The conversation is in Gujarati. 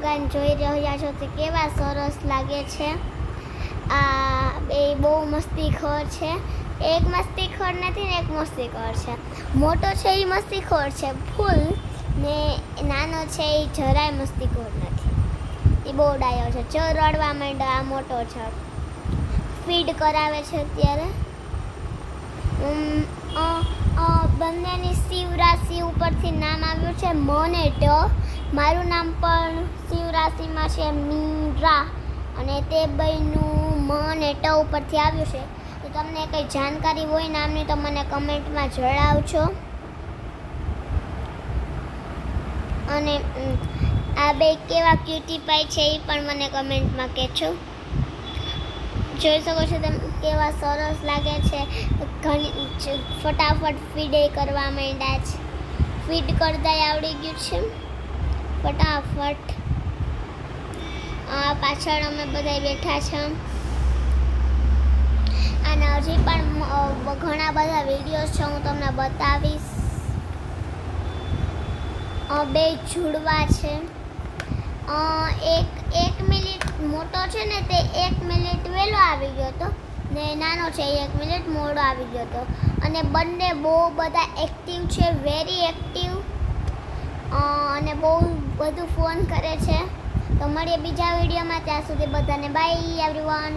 ફુગ્ગાને જોઈ રહ્યા છો તે કેવા સરસ લાગે છે. આ બે બહુ મસ્તીખોર છે. એક મસ્તીખોર નથી ને એક મસ્તીખોર છે. મોટો છે એ મસ્તીખોર છે ફૂલ, ને નાનો છે એ જરાય મસ્તીખોર નથી. એ બહુ ડાયો છે. ચો રડવા માંડ્યો. આ મોટો છે, ફીડ કરાવે છે અત્યારે. બંનેની શિવ રાશિ ઉપરથી નામ આવ્યું છે મોનેટ. મારું નામ પણ શિવ રાશિમાં છે મીરા, અને તે બેયનું મોનેટ ઉપરથી આવ્યું છે. તો તમને કંઈ જાણકારી હોય નામની તો મને કમેન્ટમાં જણાવજો. અને આ બે કેવા ક્યુટી પાઈ છે એ પણ મને કમેન્ટમાં કહેજો. જોઈ શકો છો તમે કેવા સરસ લાગે છે. ઘણી ફટાફટ ફીડ કરવા માંડ્યા છે. ફીડ કરતા આવડી ગયું છે ફટાફટ. પાછળ અમે બધા બેઠા છે. અને હજી પણ ઘણા બધા વિડીયોઝ છે, હું તમને બતાવીશ. બે ઝૂડવા છે. એક મિનિટ મોટો છે ને તે 1 મિનિટ વહેલો આવી ગયો હતો, ને નાનો છે 1 મિનિટ મોડો આવી ગયો હતો. અને બંને બહુ બધા એક્ટિવ છે, વેરી એક્ટિવ, અને બહુ બધું ફોન કરે છે. તો મળીએ બીજા વિડીયોમાં. ત્યાં સુધી બધાને બાય એવરીવન.